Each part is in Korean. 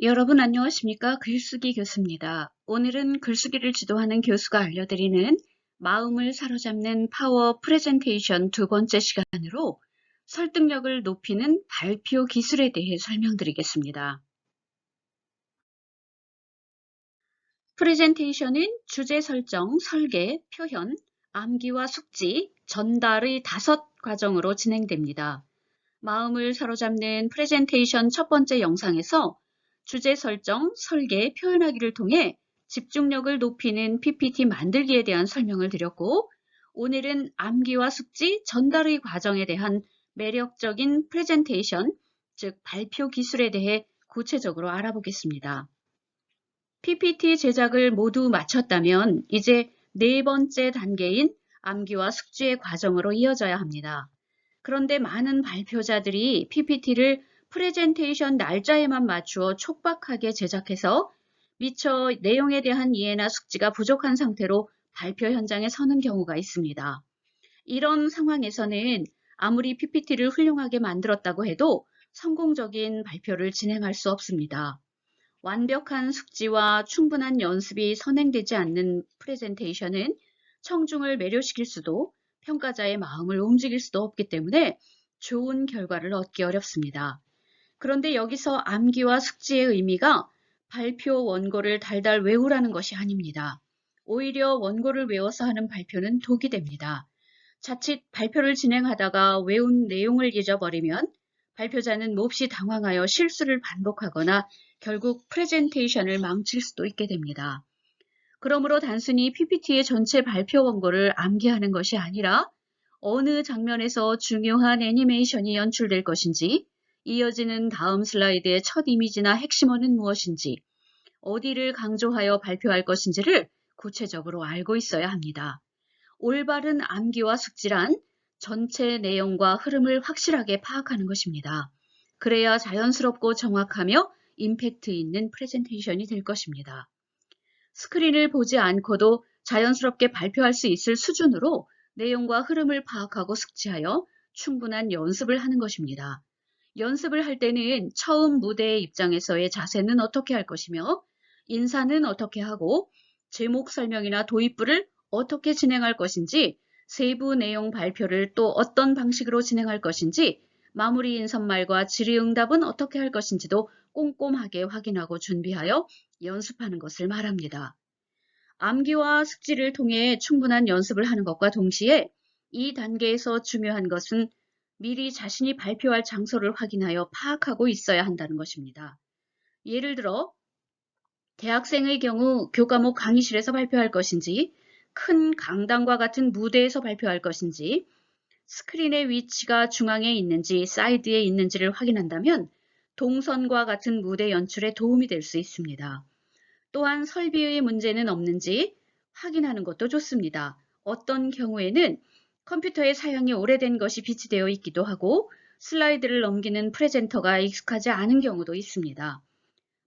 여러분 안녕하십니까? 글쓰기 교수입니다. 오늘은 글쓰기를 지도하는 교수가 알려드리는 마음을 사로잡는 파워 프레젠테이션 두 번째 시간으로 설득력을 높이는 발표 기술에 대해 설명드리겠습니다. 프레젠테이션은 주제 설정, 설계, 표현, 암기와 숙지, 전달의 5과정으로 진행됩니다. 마음을 사로잡는 프레젠테이션 첫 번째 영상에서 주제 설정, 설계, 표현하기를 통해 집중력을 높이는 PPT 만들기에 대한 설명을 드렸고, 오늘은 암기와 숙지, 전달의 과정에 대한 매력적인 프레젠테이션, 즉 발표 기술에 대해 구체적으로 알아보겠습니다. PPT 제작을 모두 마쳤다면 이제 네 번째 단계인 암기와 숙지의 과정으로 이어져야 합니다. 그런데 많은 발표자들이 PPT를 프레젠테이션 날짜에만 맞추어 촉박하게 제작해서 미처 내용에 대한 이해나 숙지가 부족한 상태로 발표 현장에 서는 경우가 있습니다. 이런 상황에서는 아무리 PPT를 훌륭하게 만들었다고 해도 성공적인 발표를 진행할 수 없습니다. 완벽한 숙지와 충분한 연습이 선행되지 않는 프레젠테이션은 청중을 매료시킬 수도 평가자의 마음을 움직일 수도 없기 때문에 좋은 결과를 얻기 어렵습니다. 그런데 여기서 암기와 숙지의 의미가 발표 원고를 달달 외우라는 것이 아닙니다. 오히려 원고를 외워서 하는 발표는 독이 됩니다. 자칫 발표를 진행하다가 외운 내용을 잊어버리면 발표자는 몹시 당황하여 실수를 반복하거나 결국 프레젠테이션을 망칠 수도 있게 됩니다. 그러므로 단순히 PPT의 전체 발표 원고를 암기하는 것이 아니라 어느 장면에서 중요한 애니메이션이 연출될 것인지, 이어지는 다음 슬라이드의 첫 이미지나 핵심어는 무엇인지, 어디를 강조하여 발표할 것인지를 구체적으로 알고 있어야 합니다. 올바른 암기와 숙지란 전체 내용과 흐름을 확실하게 파악하는 것입니다. 그래야 자연스럽고 정확하며 임팩트 있는 프레젠테이션이 될 것입니다. 스크린을 보지 않고도 자연스럽게 발표할 수 있을 수준으로 내용과 흐름을 파악하고 숙지하여 충분한 연습을 하는 것입니다. 연습을 할 때는 처음 무대의 입장에서의 자세는 어떻게 할 것이며, 인사는 어떻게 하고, 제목 설명이나 도입부를 어떻게 진행할 것인지, 세부 내용 발표를 또 어떤 방식으로 진행할 것인지, 마무리 인사말과 질의응답은 어떻게 할 것인지도 꼼꼼하게 확인하고 준비하여 연습하는 것을 말합니다. 암기와 숙지를 통해 충분한 연습을 하는 것과 동시에 이 단계에서 중요한 것은 미리 자신이 발표할 장소를 확인하여 파악하고 있어야 한다는 것입니다. 예를 들어 대학생의 경우 교과목 강의실에서 발표할 것인지, 큰 강당과 같은 무대에서 발표할 것인지, 스크린의 위치가 중앙에 있는지 사이드에 있는지를 확인한다면 동선과 같은 무대 연출에 도움이 될 수 있습니다. 또한 설비의 문제는 없는지 확인하는 것도 좋습니다. 어떤 경우에는 컴퓨터의 사양이 오래된 것이 비치되어 있기도 하고 슬라이드를 넘기는 프레젠터가 익숙하지 않은 경우도 있습니다.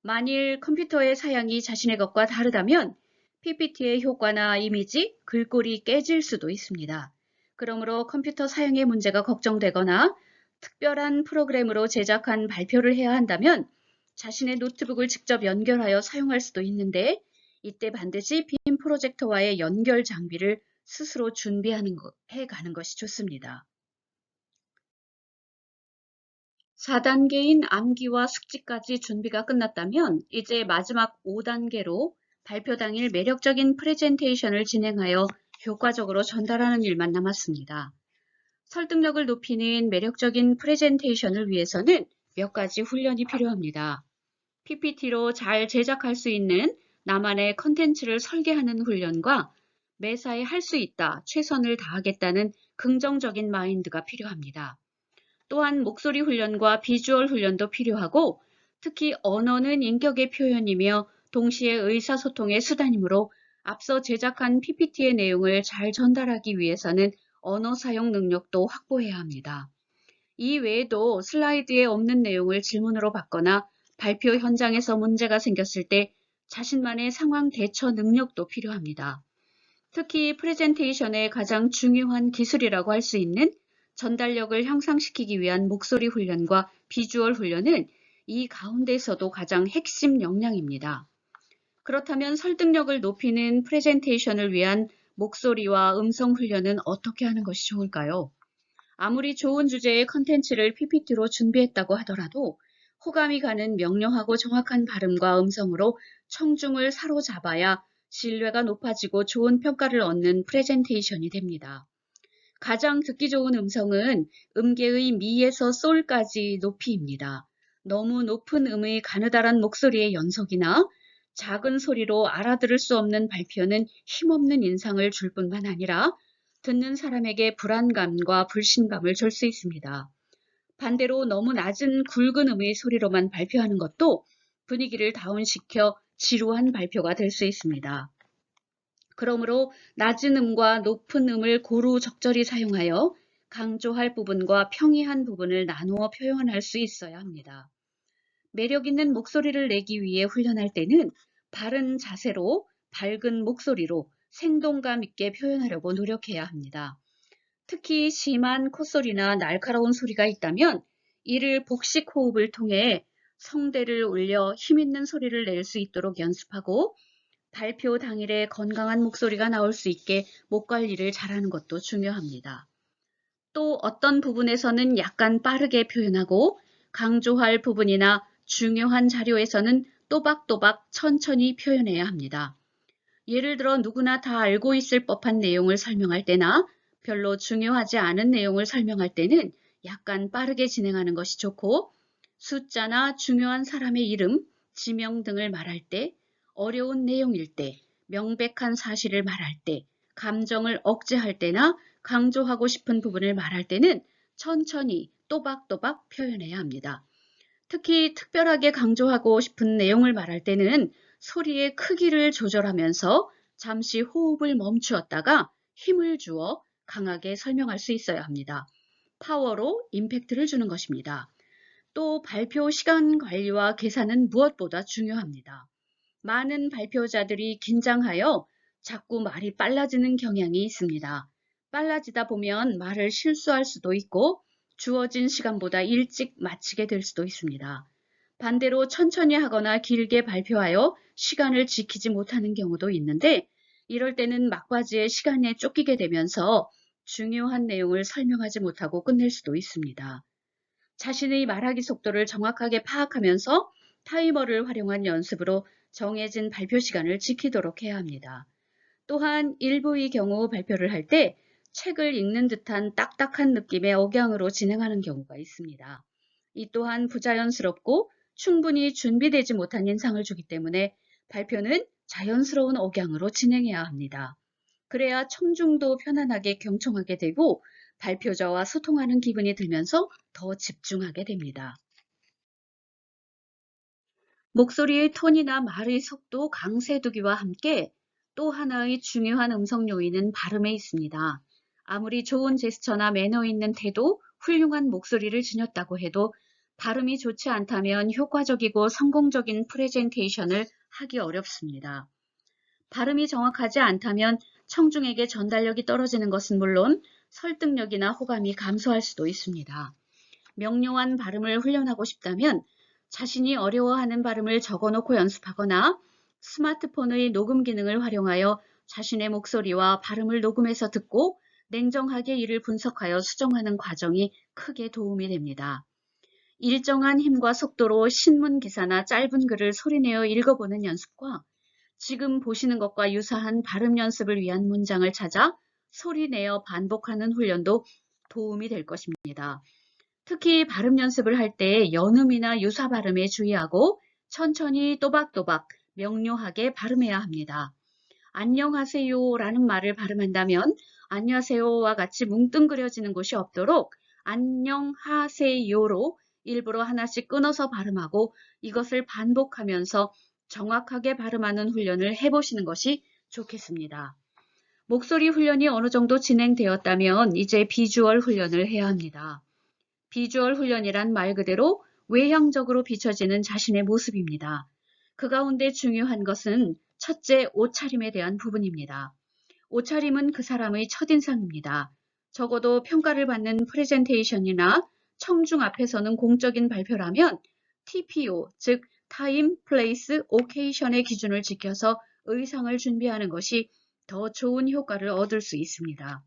만일 컴퓨터의 사양이 자신의 것과 다르다면 PPT의 효과나 이미지, 글꼴이 깨질 수도 있습니다. 그러므로 컴퓨터 사양의 문제가 걱정되거나 특별한 프로그램으로 제작한 발표를 해야 한다면 자신의 노트북을 직접 연결하여 사용할 수도 있는데, 이때 반드시 빔 프로젝터와의 연결 장비를 스스로 해가는 것이 좋습니다. 4단계인 암기와 숙지까지 준비가 끝났다면 이제 마지막 5단계로 발표 당일 매력적인 프레젠테이션을 진행하여 효과적으로 전달하는 일만 남았습니다. 설득력을 높이는 매력적인 프레젠테이션을 위해서는 몇 가지 훈련이 필요합니다. PPT로 잘 제작할 수 있는 나만의 컨텐츠를 설계하는 훈련과 매사에 할 수 있다, 최선을 다하겠다는 긍정적인 마인드가 필요합니다. 또한 목소리 훈련과 비주얼 훈련도 필요하고, 특히 언어는 인격의 표현이며 동시에 의사소통의 수단이므로 앞서 제작한 PPT의 내용을 잘 전달하기 위해서는 언어 사용 능력도 확보해야 합니다. 이 외에도 슬라이드에 없는 내용을 질문으로 받거나 발표 현장에서 문제가 생겼을 때 자신만의 상황 대처 능력도 필요합니다. 특히 프레젠테이션의 가장 중요한 기술이라고 할 수 있는 전달력을 향상시키기 위한 목소리 훈련과 비주얼 훈련은 이 가운데서도 가장 핵심 역량입니다. 그렇다면 설득력을 높이는 프레젠테이션을 위한 목소리와 음성 훈련은 어떻게 하는 것이 좋을까요? 아무리 좋은 주제의 컨텐츠를 PPT로 준비했다고 하더라도 호감이 가는 명료하고 정확한 발음과 음성으로 청중을 사로잡아야 신뢰가 높아지고 좋은 평가를 얻는 프레젠테이션이 됩니다. 가장 듣기 좋은 음성은 음계의 미에서 솔까지 높이입니다. 너무 높은 음의 가느다란 목소리의 연속이나 작은 소리로 알아들을 수 없는 발표는 힘없는 인상을 줄 뿐만 아니라 듣는 사람에게 불안감과 불신감을 줄 수 있습니다. 반대로 너무 낮은 굵은 음의 소리로만 발표하는 것도 분위기를 다운시켜 지루한 발표가 될 수 있습니다. 그러므로 낮은 음과 높은 음을 고루 적절히 사용하여 강조할 부분과 평이한 부분을 나누어 표현할 수 있어야 합니다. 매력 있는 목소리를 내기 위해 훈련할 때는 바른 자세로 밝은 목소리로 생동감 있게 표현하려고 노력해야 합니다. 특히 심한 콧소리나 날카로운 소리가 있다면 이를 복식 호흡을 통해 성대를 올려 힘있는 소리를 낼 수 있도록 연습하고 발표 당일에 건강한 목소리가 나올 수 있게 목 관리를 잘하는 것도 중요합니다. 또 어떤 부분에서는 약간 빠르게 표현하고 강조할 부분이나 중요한 자료에서는 또박또박 천천히 표현해야 합니다. 예를 들어 누구나 다 알고 있을 법한 내용을 설명할 때나 별로 중요하지 않은 내용을 설명할 때는 약간 빠르게 진행하는 것이 좋고 숫자나 중요한 사람의 이름, 지명 등을 말할 때, 어려운 내용일 때, 명백한 사실을 말할 때, 감정을 억제할 때나 강조하고 싶은 부분을 말할 때는 천천히 또박또박 표현해야 합니다. 특히 특별하게 강조하고 싶은 내용을 말할 때는 소리의 크기를 조절하면서 잠시 호흡을 멈추었다가 힘을 주어 강하게 설명할 수 있어야 합니다. 파워로 임팩트를 주는 것입니다. 또 발표 시간 관리와 계산은 무엇보다 중요합니다. 많은 발표자들이 긴장하여 자꾸 말이 빨라지는 경향이 있습니다. 빨라지다 보면 말을 실수할 수도 있고 주어진 시간보다 일찍 마치게 될 수도 있습니다. 반대로 천천히 하거나 길게 발표하여 시간을 지키지 못하는 경우도 있는데 이럴 때는 막바지에 시간에 쫓기게 되면서 중요한 내용을 설명하지 못하고 끝낼 수도 있습니다. 자신의 말하기 속도를 정확하게 파악하면서 타이머를 활용한 연습으로 정해진 발표 시간을 지키도록 해야 합니다. 또한 일부의 경우 발표를 할 때 책을 읽는 듯한 딱딱한 느낌의 억양으로 진행하는 경우가 있습니다. 이 또한 부자연스럽고 충분히 준비되지 못한 인상을 주기 때문에 발표는 자연스러운 억양으로 진행해야 합니다. 그래야 청중도 편안하게 경청하게 되고 발표자와 소통하는 기분이 들면서 더 집중하게 됩니다. 목소리의 톤이나 말의 속도 강세두기와 함께 또 하나의 중요한 음성 요인은 발음에 있습니다. 아무리 좋은 제스처나 매너 있는 태도, 훌륭한 목소리를 지녔다고 해도 발음이 좋지 않다면 효과적이고 성공적인 프레젠테이션을 하기 어렵습니다. 발음이 정확하지 않다면 청중에게 전달력이 떨어지는 것은 물론 설득력이나 호감이 감소할 수도 있습니다. 명료한 발음을 훈련하고 싶다면 자신이 어려워하는 발음을 적어놓고 연습하거나 스마트폰의 녹음 기능을 활용하여 자신의 목소리와 발음을 녹음해서 듣고 냉정하게 이를 분석하여 수정하는 과정이 크게 도움이 됩니다. 일정한 힘과 속도로 신문 기사나 짧은 글을 소리내어 읽어보는 연습과 지금 보시는 것과 유사한 발음 연습을 위한 문장을 찾아 소리내어 반복하는 훈련도 도움이 될 것입니다. 특히 발음 연습을 할 때 연음이나 유사 발음에 주의하고 천천히 또박또박 명료하게 발음해야 합니다. 안녕하세요 라는 말을 발음한다면 안녕하세요와 같이 뭉뚱그려지는 곳이 없도록 안녕하세요로 일부러 하나씩 끊어서 발음하고 이것을 반복하면서 정확하게 발음하는 훈련을 해보시는 것이 좋겠습니다. 목소리 훈련이 어느 정도 진행되었다면 이제 비주얼 훈련을 해야 합니다. 비주얼 훈련이란 말 그대로 외향적으로 비춰지는 자신의 모습입니다. 그 가운데 중요한 것은 첫째, 옷차림에 대한 부분입니다. 옷차림은 그 사람의 첫인상입니다. 적어도 평가를 받는 프레젠테이션이나 청중 앞에서는 공적인 발표라면 TPO, 즉 타임, 플레이스, 오케이션의 기준을 지켜서 의상을 준비하는 것이 더 좋은 효과를 얻을 수 있습니다.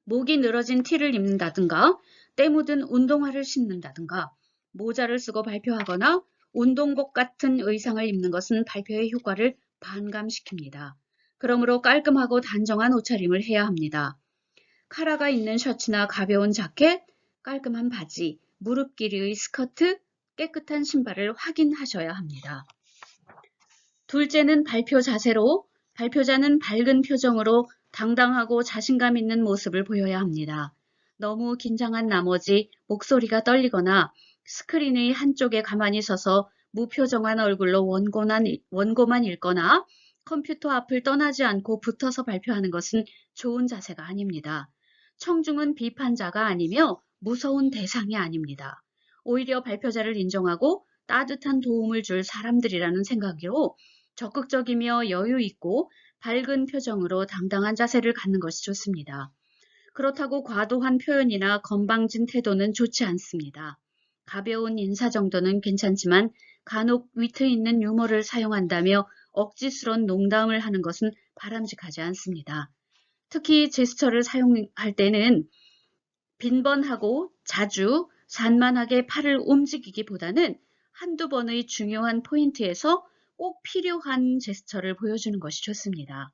목이 늘어진 티를 입는다든가, 때 묻은 운동화를 신는다든가, 모자를 쓰고 발표하거나 운동복 같은 의상을 입는 것은 발표의 효과를 반감시킵니다. 그러므로 깔끔하고 단정한 옷차림을 해야 합니다. 카라가 있는 셔츠나 가벼운 자켓, 깔끔한 바지, 무릎 길이의 스커트, 깨끗한 신발을 확인하셔야 합니다. 둘째는 발표 자세로, 발표자는 밝은 표정으로 당당하고 자신감 있는 모습을 보여야 합니다. 너무 긴장한 나머지 목소리가 떨리거나 스크린의 한쪽에 가만히 서서 무표정한 얼굴로 원고만 읽거나 컴퓨터 앞을 떠나지 않고 붙어서 발표하는 것은 좋은 자세가 아닙니다. 청중은 비판자가 아니며 무서운 대상이 아닙니다. 오히려 발표자를 인정하고 따뜻한 도움을 줄 사람들이라는 생각으로 적극적이며 여유 있고 밝은 표정으로 당당한 자세를 갖는 것이 좋습니다. 그렇다고 과도한 표현이나 건방진 태도는 좋지 않습니다. 가벼운 인사 정도는 괜찮지만 간혹 위트 있는 유머를 사용한다며 억지스런 농담을 하는 것은 바람직하지 않습니다. 특히 제스처를 사용할 때는 빈번하고 자주 산만하게 팔을 움직이기보다는 한두 번의 중요한 포인트에서 꼭 필요한 제스처를 보여주는 것이 좋습니다.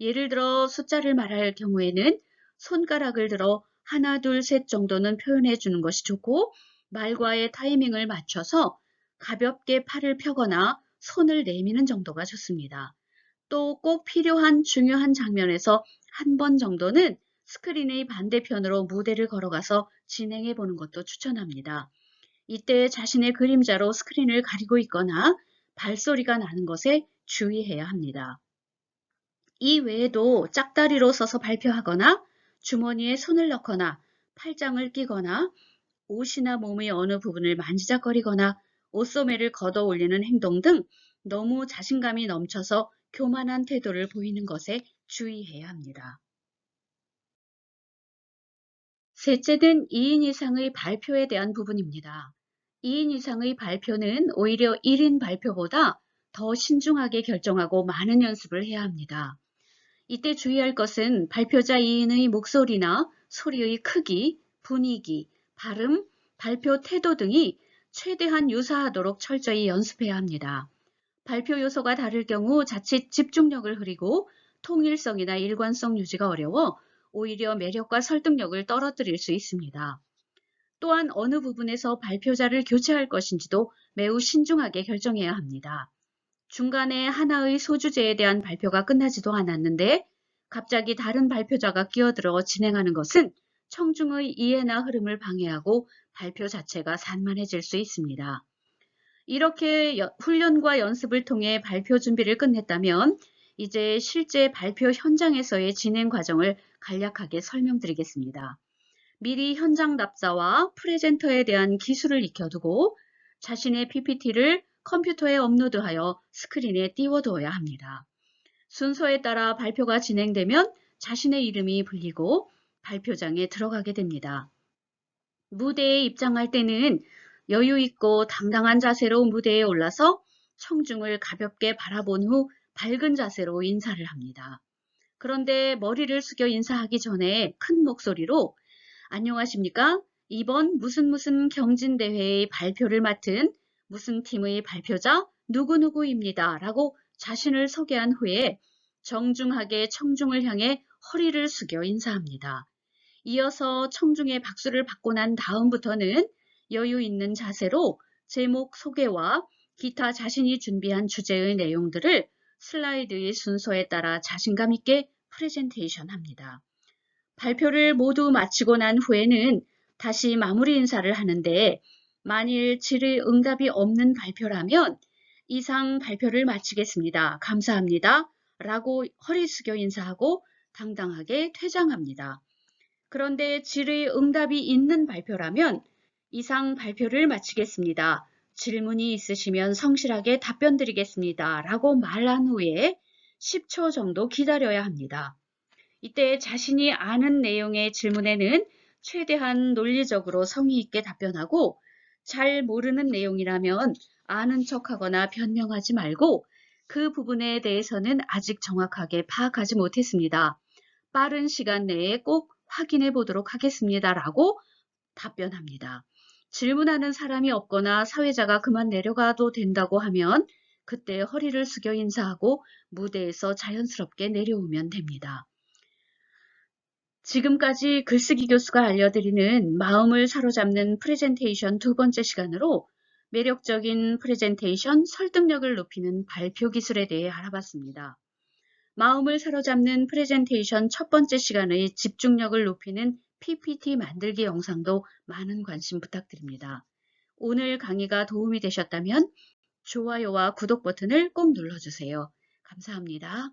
예를 들어 숫자를 말할 경우에는 손가락을 들어 하나, 둘, 셋 정도는 표현해 주는 것이 좋고 말과의 타이밍을 맞춰서 가볍게 팔을 펴거나 손을 내미는 정도가 좋습니다. 또 꼭 필요한 중요한 장면에서 한 번 정도는 스크린의 반대편으로 무대를 걸어가서 진행해 보는 것도 추천합니다. 이때 자신의 그림자로 스크린을 가리고 있거나 발소리가 나는 것에 주의해야 합니다. 이 외에도 짝다리로 서서 발표하거나 주머니에 손을 넣거나 팔짱을 끼거나 옷이나 몸의 어느 부분을 만지작거리거나 옷소매를 걷어 올리는 행동 등 너무 자신감이 넘쳐서 교만한 태도를 보이는 것에 주의해야 합니다. 셋째는 2인 이상의 발표에 대한 부분입니다. 2인 이상의 발표는 오히려 1인 발표보다 더 신중하게 결정하고 많은 연습을 해야 합니다. 이때 주의할 것은 발표자 2인의 목소리나 소리의 크기, 분위기, 발음, 발표 태도 등이 최대한 유사하도록 철저히 연습해야 합니다. 발표 요소가 다를 경우 자칫 집중력을 흐리고 통일성이나 일관성 유지가 어려워 오히려 매력과 설득력을 떨어뜨릴 수 있습니다. 또한 어느 부분에서 발표자를 교체할 것인지도 매우 신중하게 결정해야 합니다. 중간에 하나의 소주제에 대한 발표가 끝나지도 않았는데 갑자기 다른 발표자가 끼어들어 진행하는 것은 청중의 이해나 흐름을 방해하고 발표 자체가 산만해질 수 있습니다. 이렇게 훈련과 연습을 통해 발표 준비를 끝냈다면 이제 실제 발표 현장에서의 진행 과정을 간략하게 설명드리겠습니다. 미리 현장 답사와 프레젠터에 대한 기술을 익혀두고 자신의 PPT를 컴퓨터에 업로드하여 스크린에 띄워두어야 합니다. 순서에 따라 발표가 진행되면 자신의 이름이 불리고 발표장에 들어가게 됩니다. 무대에 입장할 때는 여유 있고 당당한 자세로 무대에 올라서 청중을 가볍게 바라본 후 밝은 자세로 인사를 합니다. 그런데 머리를 숙여 인사하기 전에 큰 목소리로 안녕하십니까? 이번 무슨 경진대회의 발표를 맡은 무슨 팀의 발표자 누구누구입니다. 라고 자신을 소개한 후에 정중하게 청중을 향해 허리를 숙여 인사합니다. 이어서 청중의 박수를 받고 난 다음부터는 여유 있는 자세로 제목 소개와 기타 자신이 준비한 주제의 내용들을 슬라이드의 순서에 따라 자신감 있게 프레젠테이션 합니다. 발표를 모두 마치고 난 후에는 다시 마무리 인사를 하는데 만일 질의응답이 없는 발표라면 이상 발표를 마치겠습니다. 감사합니다. 라고 허리 숙여 인사하고 당당하게 퇴장합니다. 그런데 질의응답이 있는 발표라면 이상 발표를 마치겠습니다. 질문이 있으시면 성실하게 답변 드리겠습니다. 라고 말한 후에 10초 정도 기다려야 합니다. 이때 자신이 아는 내용의 질문에는 최대한 논리적으로 성의 있게 답변하고 잘 모르는 내용이라면 아는 척하거나 변명하지 말고 그 부분에 대해서는 아직 정확하게 파악하지 못했습니다. 빠른 시간 내에 꼭 확인해 보도록 하겠습니다라고 답변합니다. 질문하는 사람이 없거나 사회자가 그만 내려가도 된다고 하면 그때 허리를 숙여 인사하고 무대에서 자연스럽게 내려오면 됩니다. 지금까지 글쓰기 교수가 알려드리는 마음을 사로잡는 프레젠테이션 두 번째 시간으로 매력적인 프레젠테이션 설득력을 높이는 발표 기술에 대해 알아봤습니다. 마음을 사로잡는 프레젠테이션 첫 번째 시간의 집중력을 높이는 PPT 만들기 영상도 많은 관심 부탁드립니다. 오늘 강의가 도움이 되셨다면 좋아요와 구독 버튼을 꼭 눌러주세요. 감사합니다.